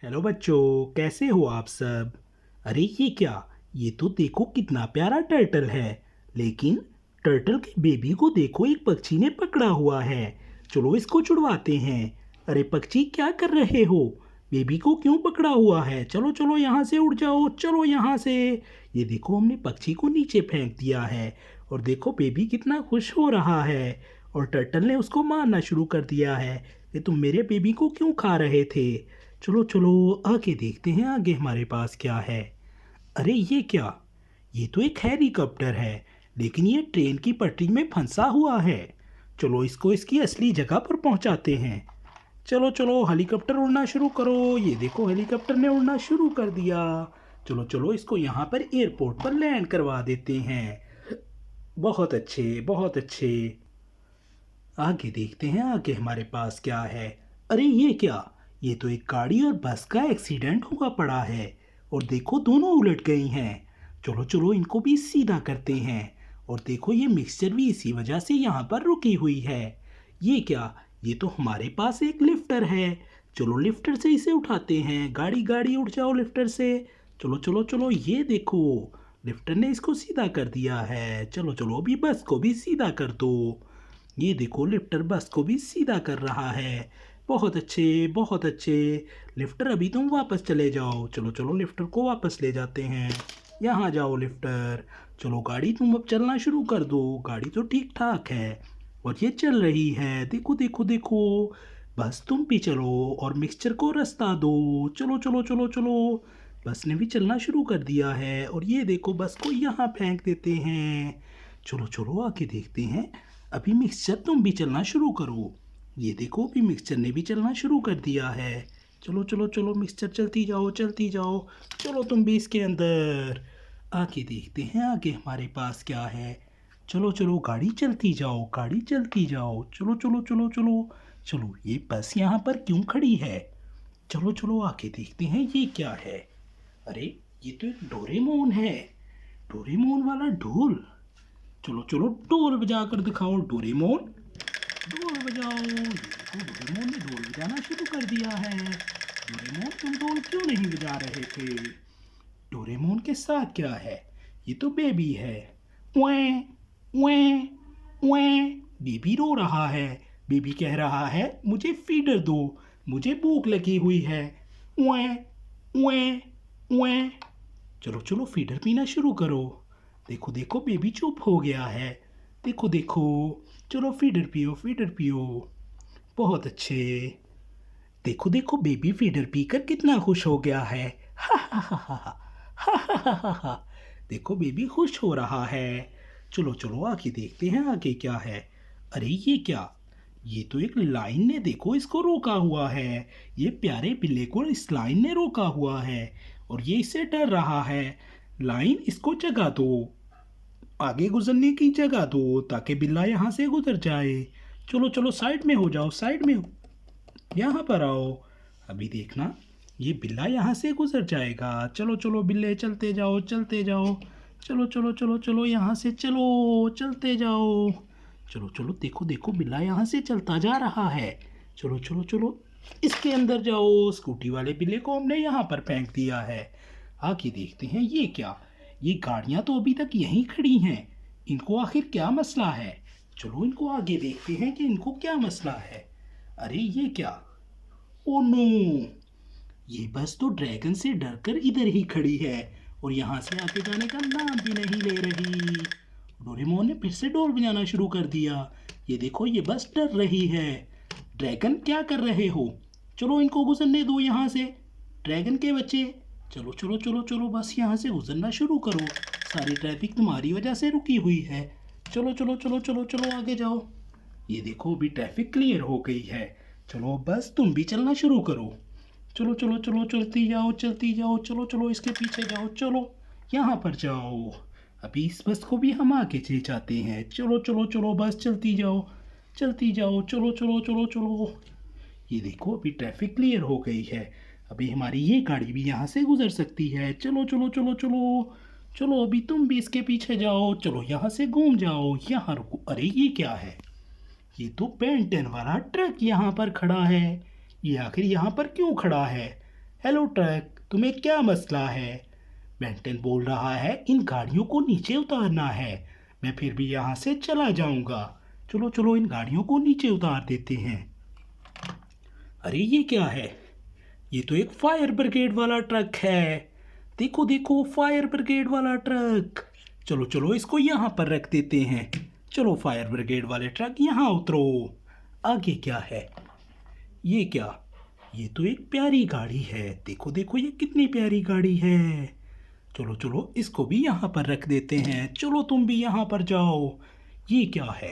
Hello बच्चों, कैसे हो आप सब। अरे ये क्या, ये तो देखो कितना प्यारा टर्टल है। लेकिन टर्टल के बेबी को देखो, एक पक्षी ने पकड़ा हुआ है। चलो इसको छुड़वाते हैं। अरे पक्षी, क्या कर रहे हो? बेबी को क्यों पकड़ा हुआ है? चलो चलो यहाँ से उड़ जाओ, चलो यहाँ से। ये देखो, हमने पक्षी को नीचे फेंक दिया है। और देखो बेबी कितना खुश हो रहा है। और टर्टल ने उसको मारना शुरू कर दिया है कि तुम मेरे बेबी को क्यों खा रहे थे। चलो चलो, आगे देखते हैं आगे हमारे पास क्या है। अरे ये क्या, ये तो एक हेलीकॉप्टर है। लेकिन ये ट्रेन की पटरी में फंसा हुआ है। चलो इसको इसकी असली जगह पर पहुंचाते हैं। चलो चलो, हेलीकॉप्टर उड़ना शुरू करो। ये देखो, हेलीकॉप्टर ने उड़ना शुरू कर दिया। चलो चलो, इसको यहाँ पर एयरपोर्ट पर लैंड करवा देते हैं। बहुत अच्छे, बहुत अच्छे। आगे देखते हैं आगे हमारे पास क्या है। अरे ये क्या, ये तो एक गाड़ी और बस का एक्सीडेंट हुआ पड़ा है। और देखो दोनों उलट गई हैं। चलो चलो, इनको भी सीधा करते हैं। और देखो, ये मिक्सचर भी इसी वजह से यहाँ पर रुकी हुई है। ये क्या, ये तो हमारे पास एक लिफ्टर है। चलो लिफ्टर से इसे उठाते हैं। गाड़ी गाड़ी उठ जाओ लिफ्टर से। चलो चलो चलो, ये देखो, लिफ्टर ने इसको सीधा कर दिया है। चलो चलो, अभी बस को भी सीधा कर दो। ये देखो, लिफ्टर बस को भी सीधा कर रहा है। बहुत अच्छे, बहुत अच्छे। लिफ्टर, अभी तुम वापस चले जाओ। चलो चलो, लिफ्टर को वापस ले जाते हैं। यहाँ जाओ लिफ्टर। चलो गाड़ी, तुम अब चलना शुरू कर दो। गाड़ी तो ठीक ठाक है और ये चल रही है। देखो देखो देखो। बस तुम भी चलो और मिक्सचर को रास्ता दो। चलो चलो चलो चलो। बस ने भी चलना शुरू कर दिया है। और ये देखो, बस को यहाँ फेंक देते हैं। चलो चलो, आगे देखते हैं। अभी मिक्सचर, तुम भी चलना शुरू करो। ये देखो, अभी मिक्सचर ने भी चलना शुरू कर दिया है। चलो चलो चलो, मिक्सचर चलती जाओ, चलती जाओ। चलो तुम भी इसके अंदर। आगे देखते हैं आगे हमारे पास क्या है। चलो चलो, गाड़ी चलती जाओ, गाड़ी चलती जाओ। चलो चलो चलो चलो। चलो, ये बस यहाँ पर क्यों खड़ी है? चलो चलो, आगे देखते हैं ये क्या है। अरे, ये तो एक डोरेमोन है। डोरेमोन वाला ढोल। चलो चलो, ढोल बजा कर दिखाओ डोरेमोन। ढोल बजाओ। ये देखो, डोरेमोन ने ढोल बजाना शुरू कर दिया है। डोरेमोन, तुम ढोल क्यों नहीं बजा रहे थे? डोरेमोन के साथ क्या है? ये तो बेबी है। ओए ओए ओए। बेबी रो रहा है। बेबी कह रहा है, मुझे फीडर दो, मुझे भूख लगी हुई है। ओए ओए ओए। चलो चलो, फीडर पीना शुरू करो। देखो देखो, बेबी चुप हो गया है। देखो देखो। चलो फीडर पियो, फीडर पियो। बहुत अच्छे। देखो देखो, बेबी फीडर पीकर कितना खुश हो गया है। हा हा हा हा हा हा हा हा हा हा। देखो, बेबी खुश हो रहा है। चलो चलो, आगे देखते हैं आगे क्या है। अरे ये क्या, ये तो एक लाइन ने देखो इसको रोका हुआ है। ये प्यारे बिल्ले को इस लाइन ने रोका हुआ है और ये इससे डर रहा है। लाइन, इसको जगह दो, आगे गुजरने की जगह दो ताकि बिल्ला यहाँ से गुजर जाए। चलो चलो, साइड में हो जाओ, साइड में हो। यहाँ पर आओ। अभी देखना, ये बिल्ला यहाँ से गुजर जाएगा। चलो चलो बिल्ले, चलते जाओ, चलते जाओ। चलो चलो चलो चलो, यहाँ से चलो, चलते जाओ। चलो चलो, देखो देखो, बिल्ला यहाँ से चलता जा रहा है। चलो चलो चलो, इसके अंदर जाओ। स्कूटी वाले बिल्ले को हमने यहाँ पर फेंक दिया है। आगे देखते हैं ये क्या। ये गाड़ियाँ तो अभी तक यहीं खड़ी हैं। इनको आखिर क्या मसला है? चलो इनको आगे देखते हैं कि इनको क्या मसला है। अरे ये क्या, ओ नो, ये बस तो ड्रैगन से डरकर इधर ही खड़ी है और यहाँ से आगे जाने का नाम भी नहीं ले रही। डोरेमोन ने फिर से डोर बजाना शुरू कर दिया। ये देखो, ये बस डर रही है। ड्रैगन, क्या कर रहे हो? चलो इनको गुजरने दो यहाँ से। ड्रैगन के बच्चे, चलो चलो चलो चलो, बस यहाँ से गुजरना शुरू करो। सारी ट्रैफिक तुम्हारी वजह से रुकी हुई है। चलो चलो चलो चलो चलो, आगे जाओ। ये देखो, अभी ट्रैफिक क्लियर हो गई है। चलो बस, तुम भी चलना शुरू करो। चलो चलो चलो, चलती जाओ, चलती जाओ। चलो चलो, इसके पीछे जाओ। चलो यहाँ पर जाओ। अभी इस बस को भी हम आगे ले जाते हैं। चलो चलो चलो, बस चलती जाओ, चलती जाओ। चलो चलो चलो चलो। ये देखो, अभी ट्रैफिक क्लियर हो गई है। अभी हमारी ये गाड़ी भी यहाँ से गुजर सकती है। चलो चलो चलो चलो। चलो, अभी तुम भी इसके पीछे जाओ। चलो यहाँ से घूम जाओ, यहाँ रुको। अरे ये क्या है, ये तो बेंटन वाला ट्रक यहाँ पर खड़ा है। ये आखिर यहाँ पर क्यों खड़ा है? हेलो ट्रक, तुम्हें क्या मसला है? बेंटन बोल रहा है इन गाड़ियों को नीचे उतारना है। मैं फिर भी यहाँ से चला जाऊंगा। चलो चलो इन गाड़ियों को नीचे उतार देते हैं। अरे ये क्या है? ये तो एक फायर ब्रिगेड वाला ट्रक है। देखो देखो फायर ब्रिगेड वाला ट्रक। चलो चलो इसको यहाँ पर रख देते हैं। चलो फायर ब्रिगेड वाले ट्रक यहाँ उतरो। आगे क्या है? ये क्या? ये तो एक प्यारी गाड़ी है। देखो देखो ये कितनी प्यारी गाड़ी है। चलो चलो इसको भी यहाँ पर रख देते हैं। चलो तुम भी यहाँ पर जाओ। ये क्या है?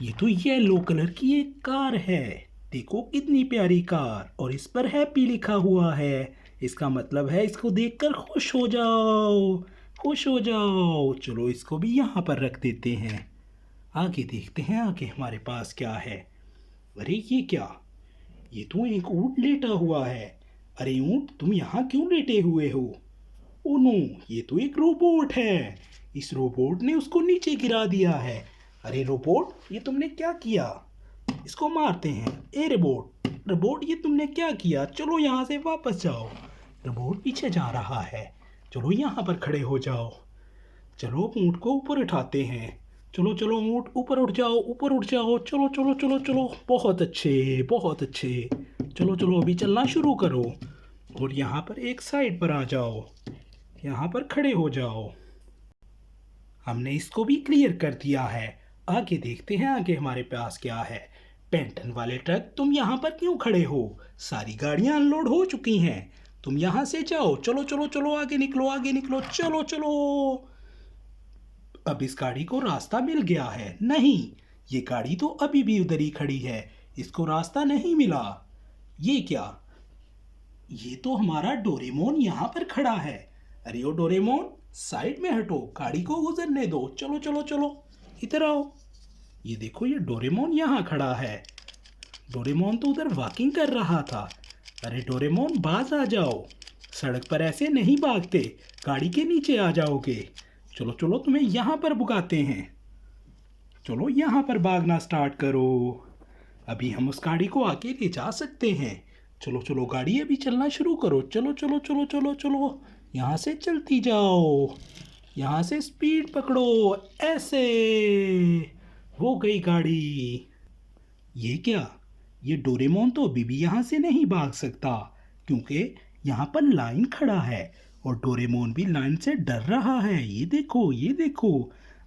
ये तो येलो कलर की एक कार है। देखो कितनी प्यारी कार, और इस पर हैप्पी लिखा हुआ है। इसका मतलब है इसको देखकर खुश हो जाओ, खुश हो जाओ। चलो इसको भी यहाँ पर रख देते हैं। आगे देखते हैं आगे हमारे पास क्या है। अरे ये क्या? ये तो एक ऊँट लेटा हुआ है। अरे ऊँट, तुम यहाँ क्यों लेटे हुए हो? ओ नो, ये तो एक रोबोट है। इस रोबोट ने उसको नीचे गिरा दिया है। अरे रोबोट, ये तुमने क्या किया? इसको मारते हैं। ए रोबोट, रोबोट ये तुमने क्या किया? चलो यहाँ से वापस जाओ। रोबोट पीछे जा रहा है। चलो यहाँ पर खड़े हो जाओ। चलो ऊँट को ऊपर उठाते हैं। चलो चलो ऊँट ऊपर उठ जाओ, ऊपर उठ जाओ। चलो चलो चलो चलो, बहुत अच्छे बहुत अच्छे। चलो चलो अभी चलना शुरू करो। और यहाँ पर एक साइड पर आ जाओ। यहाँ पर खड़े हो जाओ। हमने इसको भी क्लियर कर दिया है। आगे देखते हैं आगे हमारे पास क्या है। पेंटन वाले ट्रक, तुम यहाँ पर क्यों खड़े हो? सारी गाड़ियाँ अनलोड हो चुकी हैं। तुम यहाँ से जाओ। चलो चलो चलो आगे निकलो, आगे निकलो। चलो चलो। अब इस गाड़ी को रास्ता मिल गया है। नहीं, ये गाड़ी तो अभी भी उधर ही खड़ी है। इसको रास्ता नहीं मिला। ये क्या? ये तो हमारा डोरेमोन यहाँ पर खड़ा है। अरे ओ डोरेमोन, साइड में हटो, गाड़ी को गुजरने दो। चलो चलो चलो इधर आओ। ये देखो ये डोरेमोन यहाँ खड़ा है। डोरेमोन तो उधर वॉकिंग कर रहा था। अरे डोरेमोन, बाज आ जाओ। सड़क पर ऐसे नहीं भागते, गाड़ी के नीचे आ जाओगे। चलो चलो तुम्हें यहाँ पर भुगाते हैं। चलो यहाँ पर भागना स्टार्ट करो। अभी हम उस गाड़ी को आगे ले जा सकते हैं। चलो चलो गाड़ी अभी चलना शुरू करो। चलो चलो चलो चलो चलो, यहाँ से चलती जाओ। यहाँ से स्पीड पकड़ो। ऐसे हो गई गाड़ी। ये क्या? ये डोरेमोन तो अभी भी यहाँ से नहीं भाग सकता, क्योंकि यहाँ पर लाइन खड़ा है और डोरेमोन भी लाइन से डर रहा है। ये देखो ये देखो।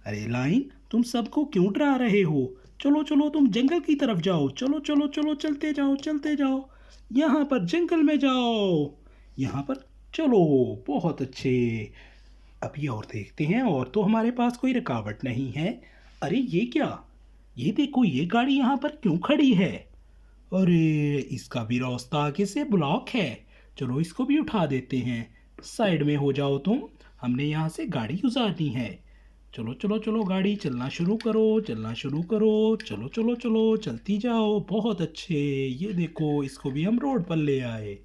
अरे लाइन, तुम सबको क्यों डरा रहे हो? चलो चलो तुम जंगल की तरफ जाओ। चलो चलो चलो चलते जाओ चलते जाओ। यहाँ पर जंगल में जाओ। यहाँ पर चलो, बहुत अच्छे। अभी और देखते हैं, और तो हमारे पास कोई रुकावट नहीं है। अरे ये क्या? ये देखो ये गाड़ी यहाँ पर क्यों खड़ी है? अरे इसका भी रास्ता आगे से ब्लॉक है। चलो इसको भी उठा देते हैं। साइड में हो जाओ तुम, हमने यहाँ से गाड़ी गुजारनी है। चलो चलो चलो गाड़ी चलना शुरू करो, चलना शुरू करो। चलो चलो चलो चलती जाओ, बहुत अच्छे। ये देखो इसको भी हम रोड पर ले आए।